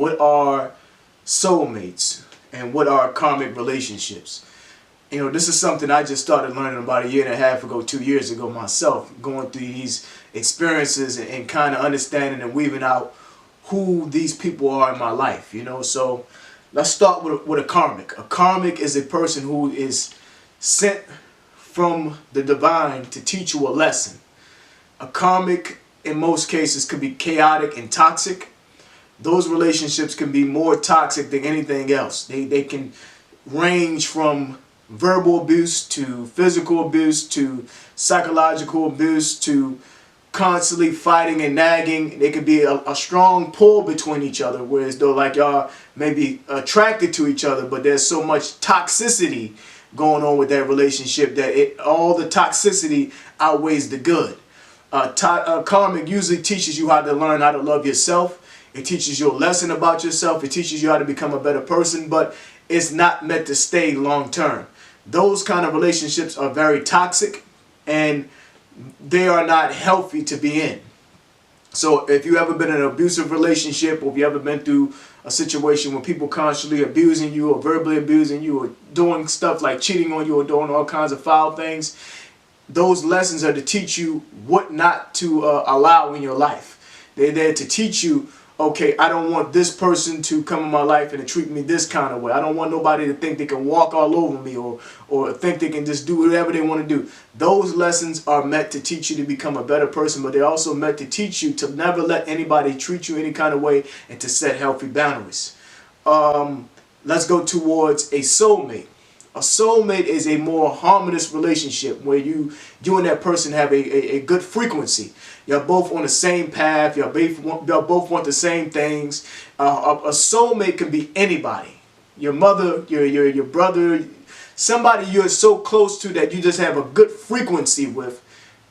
What are soulmates and what are karmic relationships? You know, this is something I just started learning about a year and a half ago, 2 years ago myself, going through these experiences and kind of understanding and weaving out who these people are in my life, you know. So let's start with a karmic. A karmic is a person who is sent from the divine to teach you a lesson. A karmic, in most cases, could be chaotic and toxic. Those relationships can be more toxic than anything else. They can range from verbal abuse to physical abuse to psychological abuse to constantly fighting and nagging. They could be a strong pull between each other, whereas though like y'all may be attracted to each other, but there's so much toxicity going on with that relationship that all the toxicity outweighs the good. Karmic usually teaches you how to learn how to love yourself. It teaches you a lesson about yourself. It teaches you how to become a better person, but it's not meant to stay long term. Those kind of relationships are very toxic and they are not healthy to be in. So if you ever been in an abusive relationship, or if you ever been through a situation where people constantly abusing you or verbally abusing you or doing stuff like cheating on you or doing all kinds of foul things, those lessons are to teach you what not to allow in your life. They're there to teach you, okay, I don't want this person to come in my life and to treat me this kind of way. I don't want nobody to think they can walk all over me or think they can just do whatever they want to do. Those lessons are meant to teach you to become a better person, but they're also meant to teach you to never let anybody treat you any kind of way and to set healthy boundaries. Let's go towards a soulmate. A soulmate is a more harmonious relationship where you and that person have a good frequency. You're both on the same path. Y'all both want the same things. A soulmate can be anybody. Your mother, your brother, somebody you're so close to that you just have a good frequency with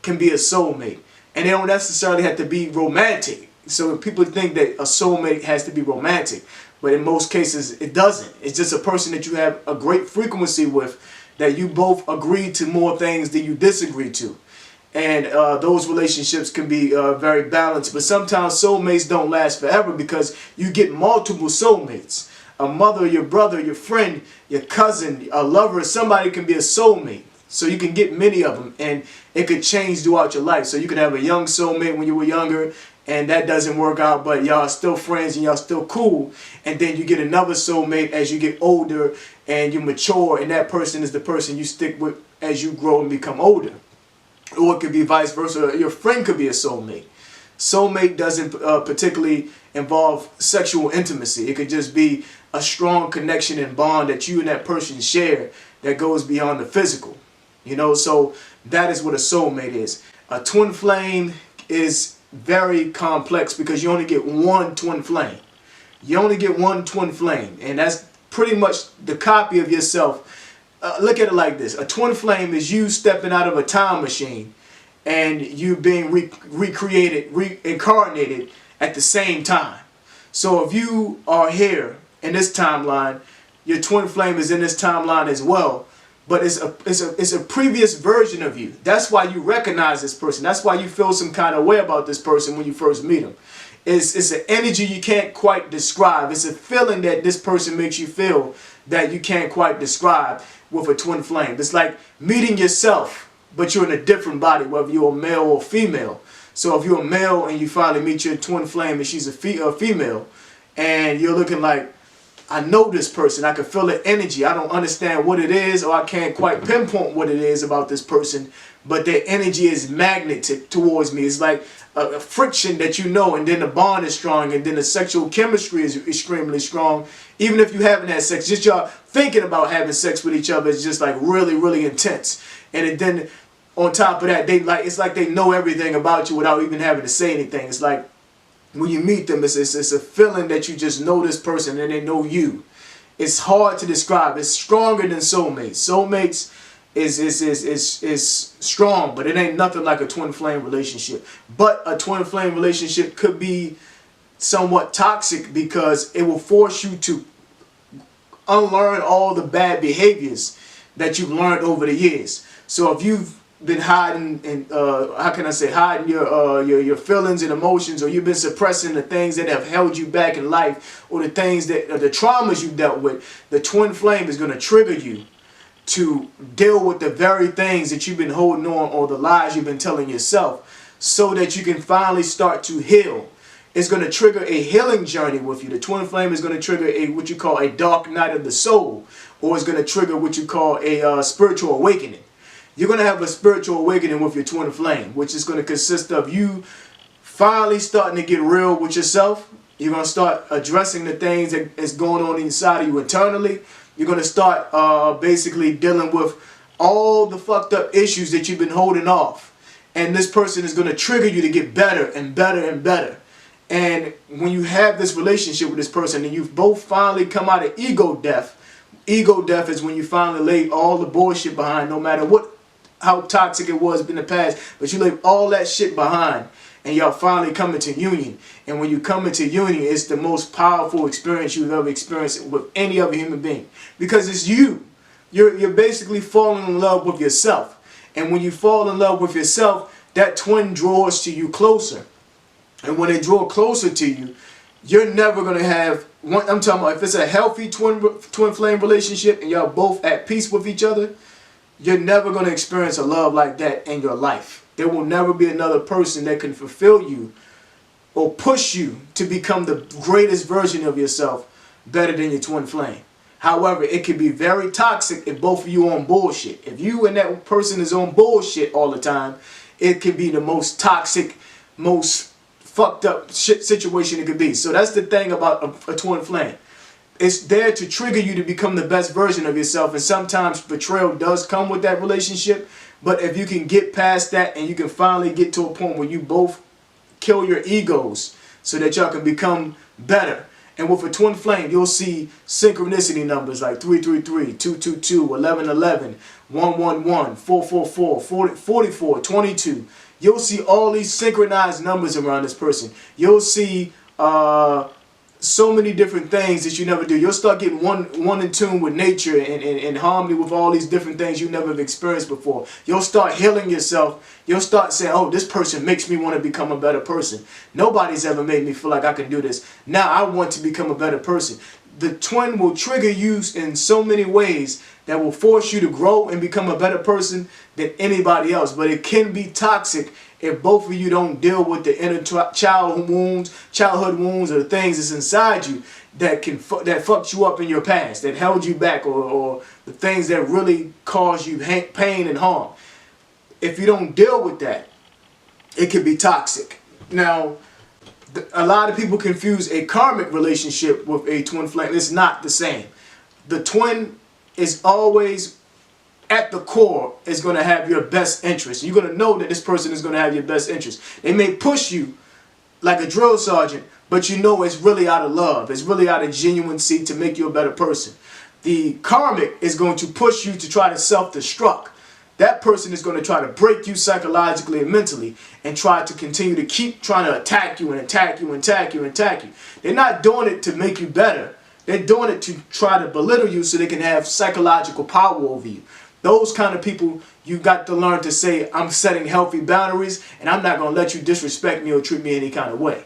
can be a soulmate. And they don't necessarily have to be romantic. So people think that a soulmate has to be romantic. But in most cases, it doesn't. It's just a person that you have a great frequency with, that you both agree to more things than you disagree to. And those relationships can be very balanced. But sometimes soulmates don't last forever because you get multiple soulmates. A mother, your brother, your friend, your cousin, a lover, somebody can be a soulmate. So you can get many of them, and it could change throughout your life. So you could have a young soulmate when you were younger, and that doesn't work out, but y'all are still friends and y'all still cool. And then you get another soulmate as you get older and you mature, and that person is the person you stick with as you grow and become older. Or it could be vice versa. Your friend could be a soulmate. Soulmate doesn't particularly involve sexual intimacy. It could just be a strong connection and bond that you and that person share that goes beyond the physical. You know, so that is what a soulmate is. A twin flame is very complex because you only get one twin flame. You only get one twin flame, and that's pretty much the copy of yourself. Look at it like this. A twin flame is you stepping out of a time machine and you being recreated, reincarnated at the same time. So if you are here in this timeline, your twin flame is in this timeline as well. But it's a previous version of you. That's why you recognize this person. That's why you feel some kind of way about this person when you first meet him. It's an energy you can't quite describe. It's a feeling that this person makes you feel that you can't quite describe with a twin flame. It's like meeting yourself, but you're in a different body, whether you're a male or female. So if you're a male and you finally meet your twin flame and she's a female, and you're looking like, I know this person, I can feel the energy. I don't understand what it is, or I can't quite pinpoint what it is about this person, but their energy is magnetic towards me. It's like a friction that you know, and then the bond is strong, and then the sexual chemistry is extremely strong. Even if you haven't had sex, just y'all thinking about having sex with each other is just like really, really intense. And then on top of that, it's like they know everything about you without even having to say anything. It's like when you meet them, it's a feeling that you just know this person and they know you. It's hard to describe. It's stronger than soulmates. Soulmates is strong, but it ain't nothing like a twin flame relationship. But a twin flame relationship could be somewhat toxic because it will force you to unlearn all the bad behaviors that you've learned over the years. So if you've been hiding and how can I say, hiding your feelings and emotions, or you've been suppressing the things that have held you back in life, or the things that the traumas you dealt with, the twin flame is going to trigger you to deal with the very things that you've been holding on, or the lies you've been telling yourself, so that you can finally start to heal. It's going to trigger a healing journey with you. The twin flame is going to trigger a what you call a dark night of the soul, or it's going to trigger what you call a spiritual awakening. You're going to have a spiritual awakening with your twin flame, which is going to consist of you finally starting to get real with yourself. You're going to start addressing the things that is going on inside of you internally. You're going to start basically dealing with all the fucked up issues that you've been holding off. And this person is going to trigger you to get better and better and better. And when you have this relationship with this person and you've both finally come out of ego death is when you finally lay all the bullshit behind, no matter how toxic it was in the past, but you leave all that shit behind, and y'all finally come into union. And when you come into union, it's the most powerful experience you've ever experienced with any other human being, because it's you. You're basically falling in love with yourself. And when you fall in love with yourself, that twin draws to you closer. And when they draw closer to you, you're never going to have one. I'm talking about if it's a healthy twin flame relationship and y'all both at peace with each other, you're never going to experience a love like that in your life. There will never be another person that can fulfill you or push you to become the greatest version of yourself better than your twin flame. However, it can be very toxic if both of you are on bullshit. If you and that person is on bullshit all the time, it can be the most toxic, most fucked up shit situation it could be. So that's the thing about a twin flame. It's there to trigger you to become the best version of yourself. And sometimes betrayal does come with that relationship. But if you can get past that and you can finally get to a point where you both kill your egos so that y'all can become better. And with a twin flame, you'll see synchronicity numbers like 333, 222, 1111, 111, 444, 44, 22. You'll see all these synchronized numbers around this person. You'll see so many different things that you never do. You'll start getting one in tune with nature and in harmony with all these different things you never have experienced before. You'll start healing yourself. You'll start saying, oh, this person makes me want to become a better person. Nobody's ever made me feel like I can do this. Now I want to become a better person. The twin will trigger you in so many ways that will force you to grow and become a better person than anybody else. But it can be toxic if both of you don't deal with the inner childhood wounds, or the things that's inside you that fucked you up in your past, that held you back, or the things that really caused you pain and harm. If you don't deal with that, it can be toxic. Now, a lot of people confuse a karmic relationship with a twin flame. It's not the same. The twin is always at the core is going to have your best interest. You're going to know that this person is going to have your best interest. They may push you like a drill sergeant, but you know it's really out of love. It's really out of genuineness to make you a better person. The karmic is going to push you to try to self-destruct. That person is going to try to break you psychologically and mentally and try to continue to keep trying to attack you and attack you and attack you and attack you. They're not doing it to make you better. They're doing it to try to belittle you so they can have psychological power over you. Those kind of people, you got to learn to say, I'm setting healthy boundaries and I'm not going to let you disrespect me or treat me any kind of way.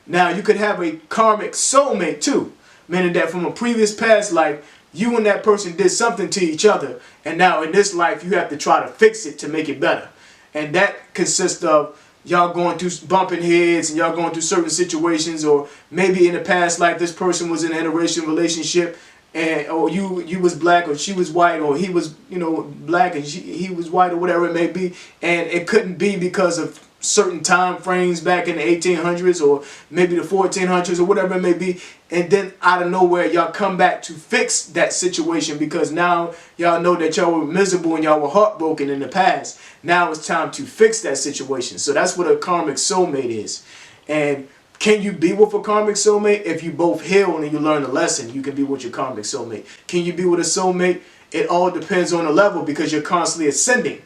Now, you could have a karmic soulmate too, meaning that from a previous past life, you and that person did something to each other, and now in this life, you have to try to fix it to make it better. And that consists of y'all going through bumping heads and y'all going through certain situations, or maybe in the past life, this person was in an interracial relationship, and or you was black or she was white, or he was black and he was white, or whatever it may be, and it couldn't be because of certain time frames back in the 1800s or maybe the 1400s or whatever it may be, and then out of nowhere y'all come back to fix that situation because now y'all know that y'all were miserable and y'all were heartbroken in the past. Now it's time to fix that situation. So that's what a karmic soulmate is. And can you be with a karmic soulmate? If you both heal and you learn a lesson, you can be with your karmic soulmate. Can you be with a soulmate? It all depends on the level because you're constantly ascending.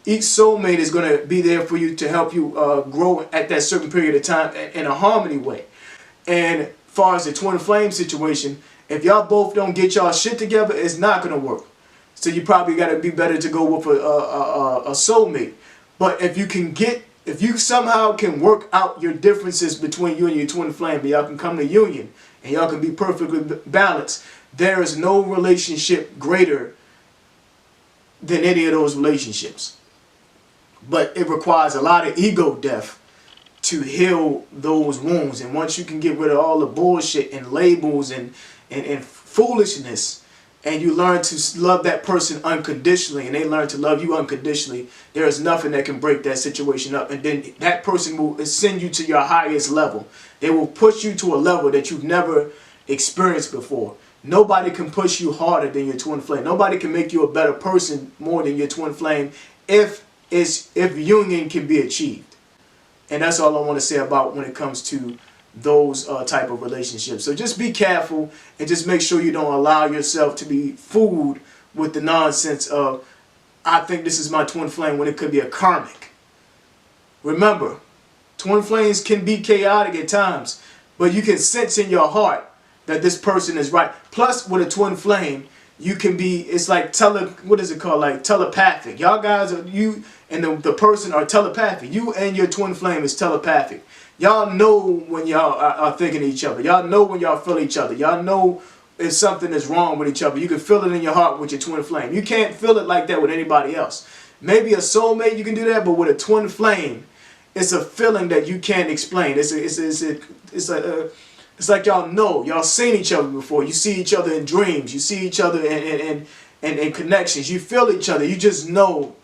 Each soulmate is going to be there for you to help you grow at that certain period of time in a harmony way. And as far as the twin flame situation, if y'all both don't get y'all shit together, it's not going to work. So you probably got to be better to go with a soulmate. But if you somehow can work out your differences between you and your twin flame, but y'all can come to union and y'all can be perfectly balanced, there is no relationship greater than any of those relationships. But it requires a lot of ego death to heal those wounds. And once you can get rid of all the bullshit and labels and foolishness, and you learn to love that person unconditionally, and they learn to love you unconditionally, there is nothing that can break that situation up. And then that person will send you to your highest level. They will push you to a level that you've never experienced before. Nobody can push you harder than your twin flame. Nobody can make you a better person more than your twin flame if union can be achieved. And that's all I want to say about when it comes to those type of relationships. So just be careful and just make sure you don't allow yourself to be fooled with the nonsense of, I think this is my twin flame, when it could be a karmic. Remember, twin flames can be chaotic at times, but you can sense in your heart that this person is right. Plus, with a twin flame, you can be, it's like what is it called? Like telepathic. Y'all guys, you and the person are telepathic. You and your twin flame is telepathic. Y'all know when y'all are thinking of each other. Y'all know when y'all feel each other. Y'all know if something is wrong with each other. You can feel it in your heart with your twin flame. You can't feel it like that with anybody else. Maybe a soulmate you can do that, but with a twin flame, it's a feeling that you can't explain. It's like y'all seen each other before. You see each other in dreams. You see each other in connections. You feel each other. You just know